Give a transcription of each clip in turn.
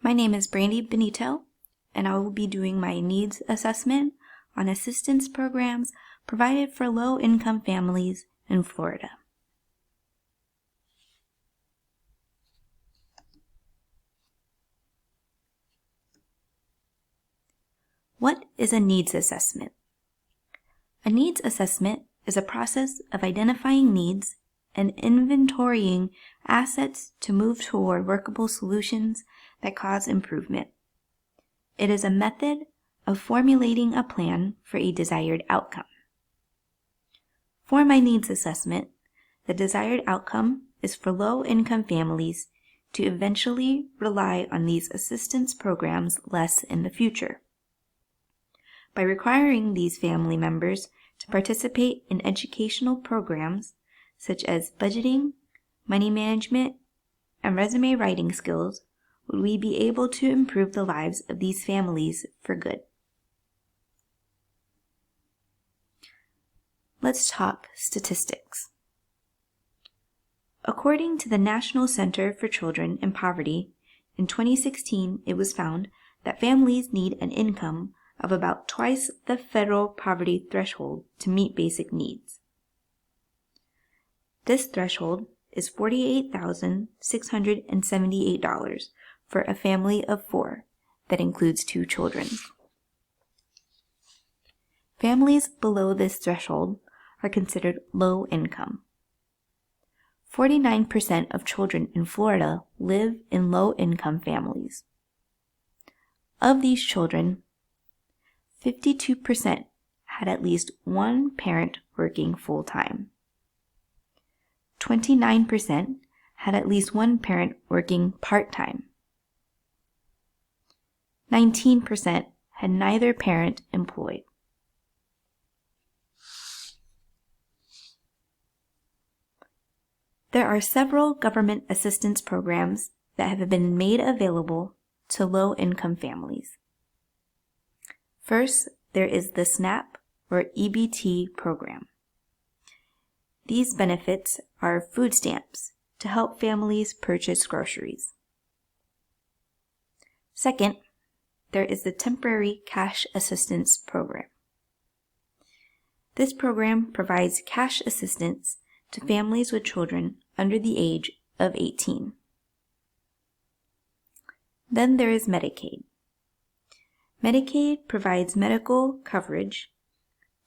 My name is Brandy Benito, and I will be doing my needs assessment on assistance programs provided for low-income families in Florida. What is a needs assessment? A needs assessment is a process of identifying needs and inventorying assets to move toward workable solutions that cause improvement. It is a method of formulating a plan for a desired outcome. For my needs assessment, the desired outcome is for low-income families to eventually rely on these assistance programs less in the future. By requiring these family members to participate in educational programs such as budgeting, money management, and resume writing skills, would we be able to improve the lives of these families for good. Let's talk statistics. According to the National Center for Children in Poverty, in 2016 it was found that families need an income of about twice the federal poverty threshold to meet basic needs. This threshold is $48,678 for a family of 4 that includes 2 children. Families below this threshold are considered low income. 49% of children in Florida live in low-income families. Of these children, 52% had at least one parent working full-time. 29% had at least one parent working part-time. 19% had neither parent employed. There are several government assistance programs that have been made available to low-income families. First, there is the SNAP or EBT program. These benefits are food stamps to help families purchase groceries. Second, there is the Temporary Cash Assistance Program. This program provides cash assistance to families with children under the age of 18. Then there is Medicaid. Medicaid provides medical coverage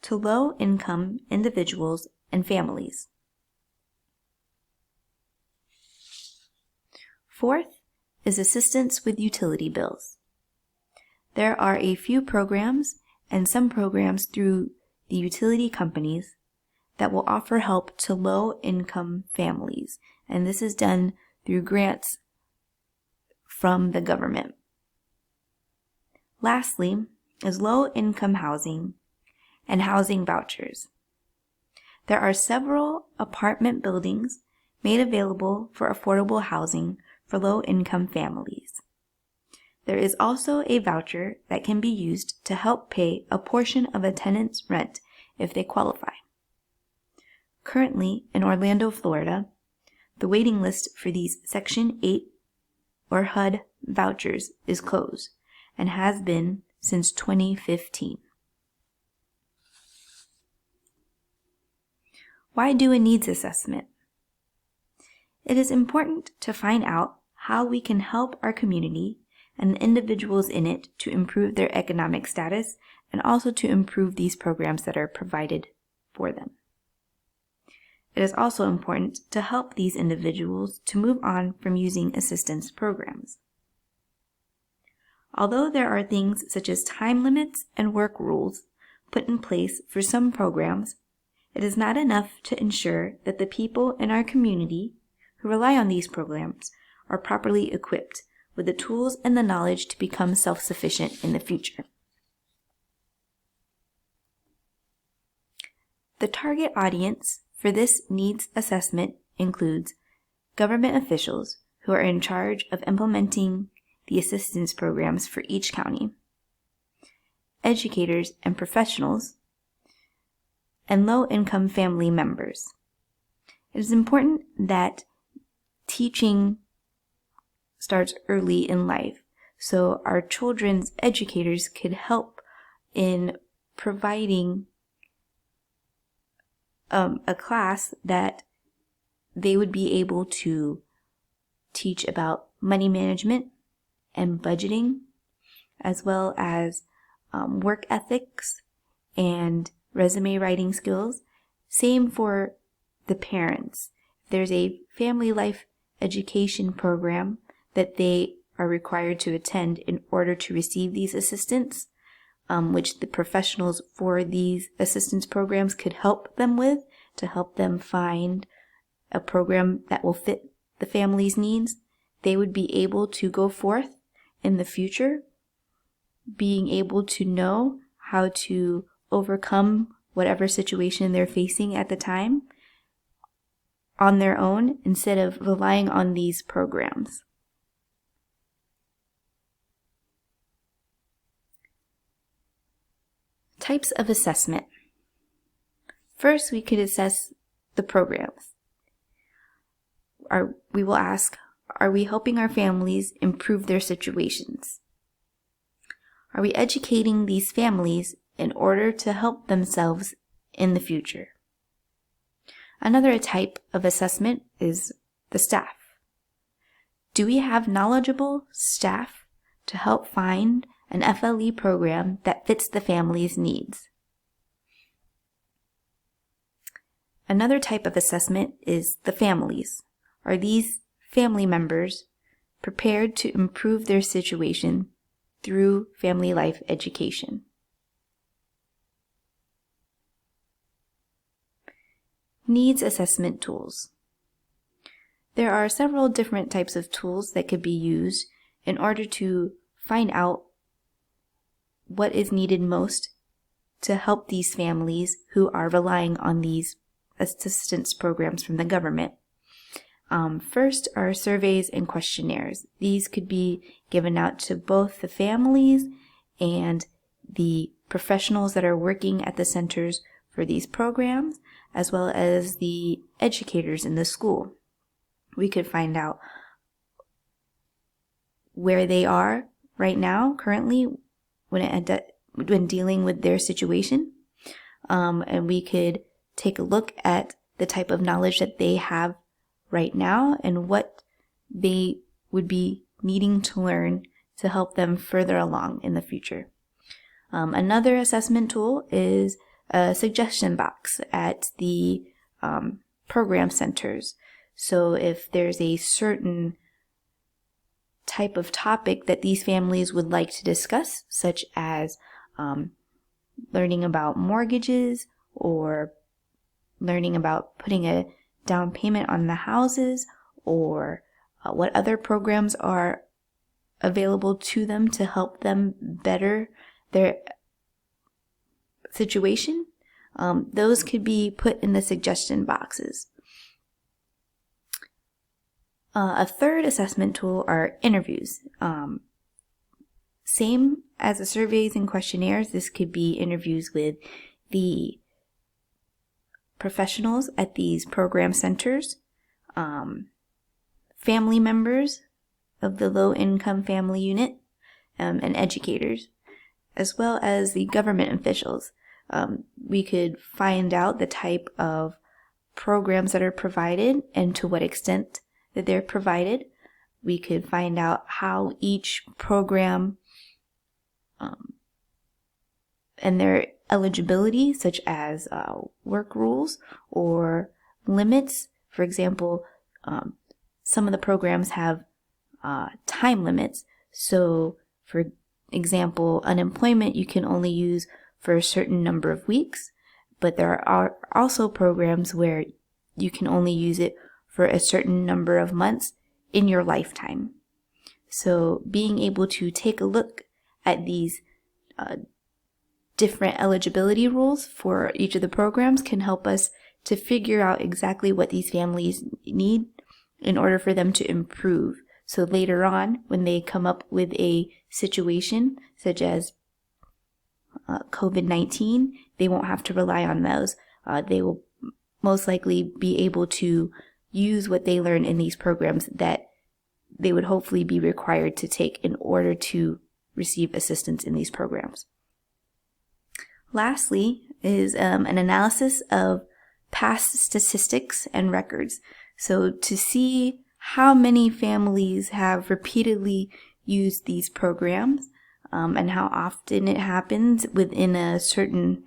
to low-income individuals and families. Fourth is assistance with utility bills. There are a few programs and some programs through the utility companies that will offer help to low-income families, and this is done through grants from the government. Lastly is low-income housing and housing vouchers. There are several apartment buildings made available for affordable housing for low-income families. There is also a voucher that can be used to help pay a portion of a tenant's rent if they qualify. Currently, in Orlando, Florida, the waiting list for these Section 8 or HUD vouchers is closed and has been since 2015. Why do a needs assessment? It is important to find out how we can help our community and the individuals in it to improve their economic status and also to improve these programs that are provided for them. It is also important to help these individuals to move on from using assistance programs. Although there are things such as time limits and work rules put in place for some programs, it is not enough to ensure that the people in our community who rely on these programs are properly equipped with the tools and the knowledge to become self-sufficient in the future. The target audience for this needs assessment includes government officials who are in charge of implementing the assistance programs for each county, educators and professionals, and low-income family members. It is important that teaching starts early in life So our children's educators could help in providing a class that they would be able to teach about money management and budgeting, as well as work ethics and resume writing skills. Same for the parents. There's a family life education program that they are required to attend in order to receive these assistance, which the professionals for these assistance programs could help them with, to help them find a program that will fit the family's needs. They would be able to go forth in the future, being able to know how to overcome whatever situation they're facing at the time on their own, instead of relying on these programs. Types of assessment. First, we could assess the programs. We will ask, are we helping our families improve their situations? Are we educating these families in order to help themselves in the future? Another type of assessment is the staff. Do we have knowledgeable staff to help find an FLE program that fits the family's needs? Another type of assessment is the families. Are these family members prepared to improve their situation through family life education? Needs assessment tools. There are several different types of tools that could be used in order to find out what is needed most to help these families who are relying on these assistance programs from the government. First are surveys and questionnaires. These could be given out to both the families and the professionals that are working at the centers for these programs, as well as the educators in the school. We could find out where they are right now, currently, when dealing with their situation. And we could take a look at the type of knowledge that they have right now and what they would be needing to learn to help them further along in the future. Another assessment tool is a suggestion box at the program centers. So if there's a certain type of topic that these families would like to discuss, such as learning about mortgages or learning about putting a down payment on the houses, or what other programs are available to them to help them better their situation, those could be put in the suggestion boxes. A third assessment tool are interviews. Same as the surveys and questionnaires, this could be interviews with the professionals at these program centers, family members of the low-income family unit, and educators, as well as the government officials. We could find out the type of programs that are provided and to what extent that they're provided. We could find out how each program and their eligibility, such as work rules or limits. For example, some of the programs have time limits. So, for example, unemployment you can only use for a certain number of weeks, but there are also programs where you can only use it for a certain number of months in your lifetime. So being able to take a look at these different eligibility rules for each of the programs can help us to figure out exactly what these families need in order for them to improve. So later on, when they come up with a situation such as COVID-19, they won't have to rely on those. They will most likely be able to use what they learn in these programs that they would hopefully be required to take in order to receive assistance in these programs. Lastly is an analysis of past statistics and records. So to see how many families have repeatedly used these programs and how often it happens within a certain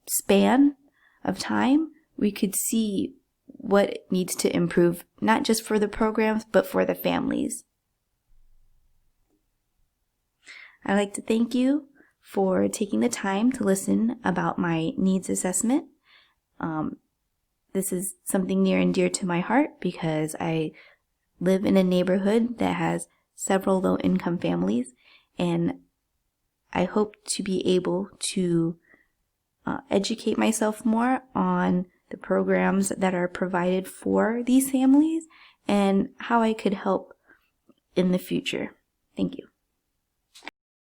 span of time, we could see what needs to improve, not just for the programs, but for the families. I'd like to thank you for taking the time to listen about my needs assessment. This is something near and dear to my heart because I live in a neighborhood that has several low-income families, and I hope to be able to educate myself more on the programs that are provided for these families and how I could help in the future.